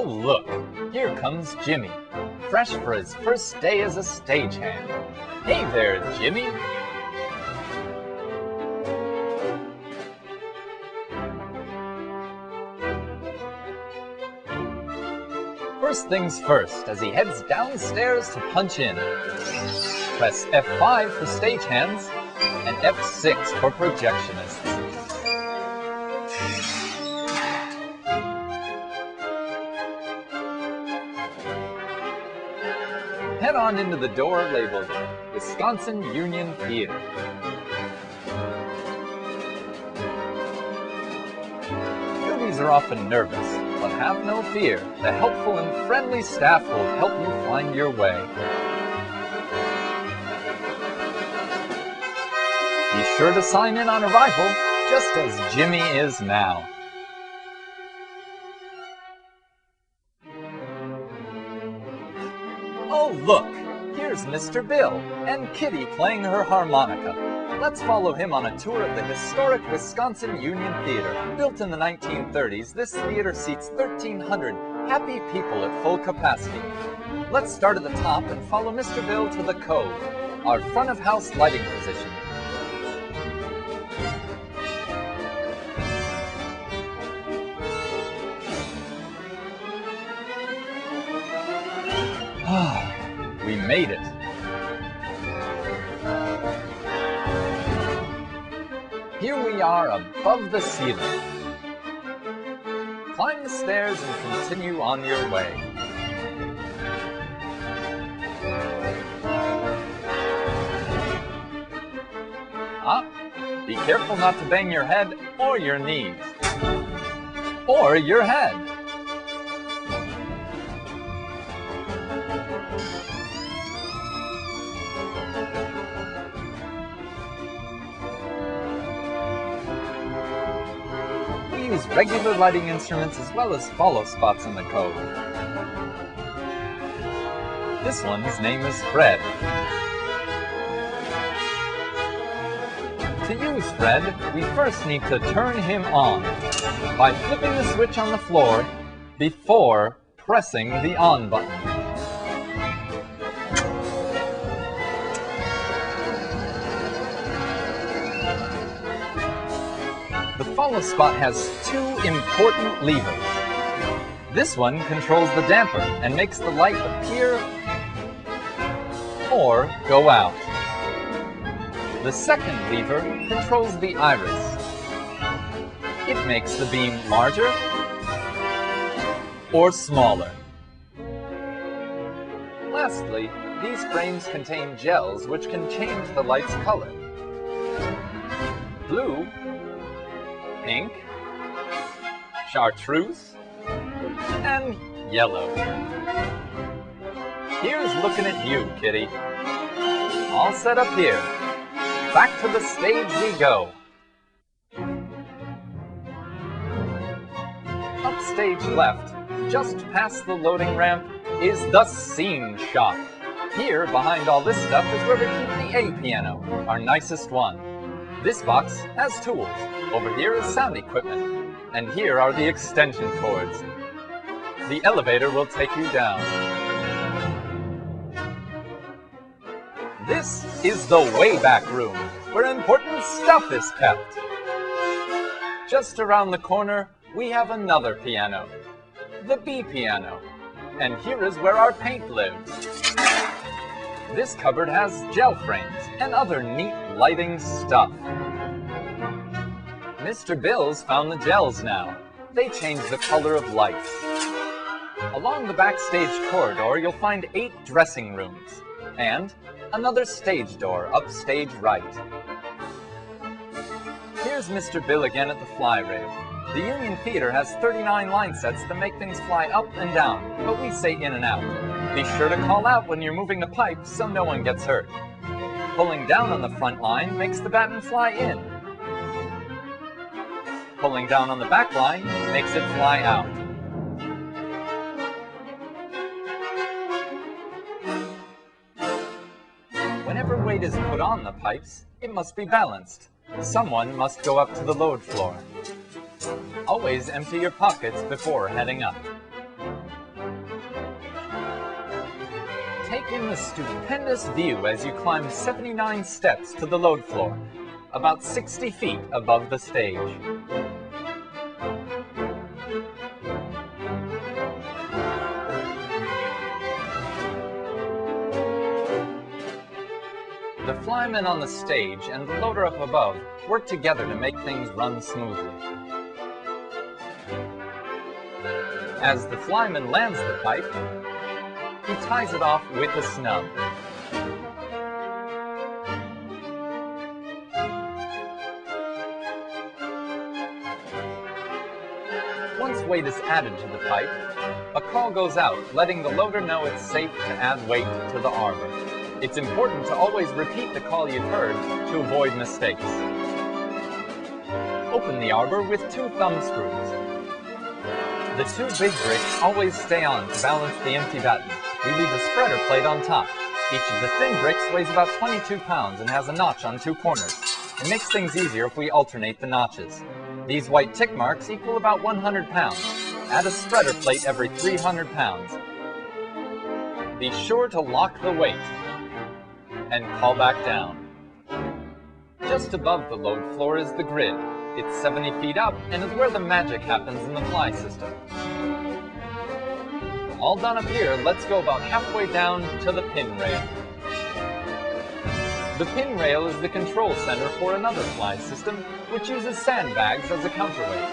look, here comes Jimmy, fresh for his first day as a stagehand. Hey there, Jimmy. First things first, as he heads downstairs to punch in. Press F5 for stagehands and F6 for projectionists. Head on into the door labeled Wisconsin Union Theater. Newbies are often nervous, but have no fear. The helpful and friendly staff will help you find your way. Be sure to sign in on arrival, just as Jimmy is now. Oh look, here's Mr. Bill and Kitty playing her harmonica. Let's follow him on a tour of the historic Wisconsin Union Theater. Built in the 1930s, this theater seats 1,300 happy people at full capacity. Let's start at the top and follow Mr. Bill to the cove, our front of house lighting position. We made it. Here we are above the ceiling. Climb the stairs and continue on your way. Be careful not to bang your head or your knees. Or your head. We use regular lighting instruments as well as follow spots in the cove. This one's name is Fred. To use Fred, we first need to turn him on by flipping the switch on the floor before pressing the on button. The follow spot has two important levers. This one controls the damper and makes the light appear or go out. The second lever controls the iris. It makes the beam larger or smaller. Lastly, these frames contain gels which can change the light's color. Blue, pink, chartreuse, and yellow. Here's looking at you, Kitty. All set up here. Back to the stage we go. Upstage left, just past the loading ramp, is the scene shop. Here, behind all this stuff, is where we keep the A piano, our nicest one. This box has tools. Over here is sound equipment. And here are the extension cords. The elevator will take you down. This is the way back room, where important stuff is kept. Just around the corner, we have another piano, the B piano. And here is where our paint lives. This cupboard has gel frames and other neat lighting stuff. Mr. Bill's found the gels now. They change the color of lights. Along the backstage corridor, you'll find 8 dressing rooms and another stage door upstage right. Here's Mr. Bill again at the fly rail. The Union Theater has 39 line sets that make things fly up and down, but we say in and out. Be sure to call out when you're moving the pipe so no one gets hurt. Pulling down on the front line makes the batten fly in. Pulling down on the back line makes it fly out. Whenever weight is put on the pipes, it must be balanced. Someone must go up to the load floor. Always empty your pockets before heading up. Take in the stupendous view as you climb 79 steps to the load floor, about 60 feet above the stage. The flymen on the stage and the loader up above work together to make things run smoothly. As the flyman lands the pipe, he ties it off with a snub. Once weight is added to the pipe, a call goes out letting the loader know it's safe to add weight to the arbor. It's important to always repeat the call you've heard to avoid mistakes. Open the arbor with 2 thumb screws. The 2 big bricks always stay on to balance the empty batten. We leave a spreader plate on top. Each of the thin bricks weighs about 22 pounds and has a notch on 2 corners. It makes things easier if we alternate the notches. These white tick marks equal about 100 pounds. Add a spreader plate every 300 pounds. Be sure to lock the weight and call back down. Just above the load floor is the grid. It's 70 feet up and is where the magic happens in the fly system. All done up here, let's go about halfway down to the pin rail. The pin rail is the control center for another fly system, which uses sandbags as a counterweight.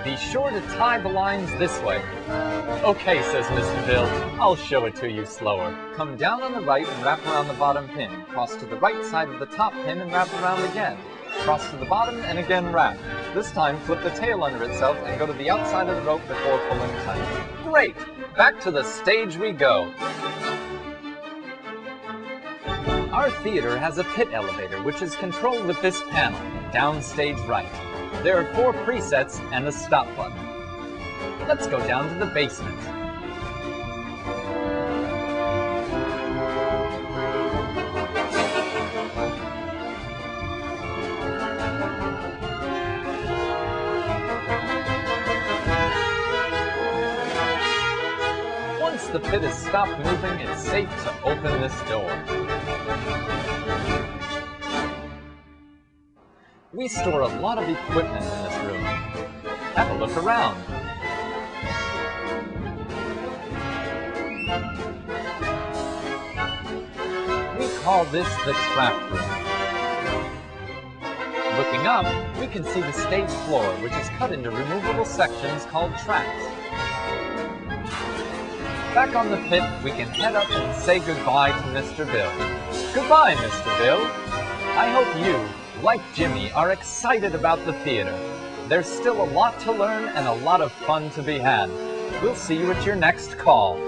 Be sure to tie the lines this way. Okay, says Mr. Bill, I'll show it to you slower. Come down on the right and wrap around the bottom pin. Cross to the right side of the top pin and wrap around again. Cross to the bottom and again wrap. This time flip the tail under itself and go to the outside of the rope before pulling tight. Great! Back to the stage we go. Our theater has a pit elevator which is controlled with this panel, downstage right. There are 4 presets and a stop button. Let's go down to the basement. Once the pit has stopped moving, it's safe to open this door. We store a lot of equipment in this room. Have a look around. We call this the craft room. Looking up, we can see the stage floor, which is cut into removable sections called tracks. Back on the pit, we can head up and say goodbye to Mr. Bill. Goodbye, Mr. Bill. I hope you, like Jimmy, are excited about the theater. There's still a lot to learn and a lot of fun to be had. We'll see you at your next call.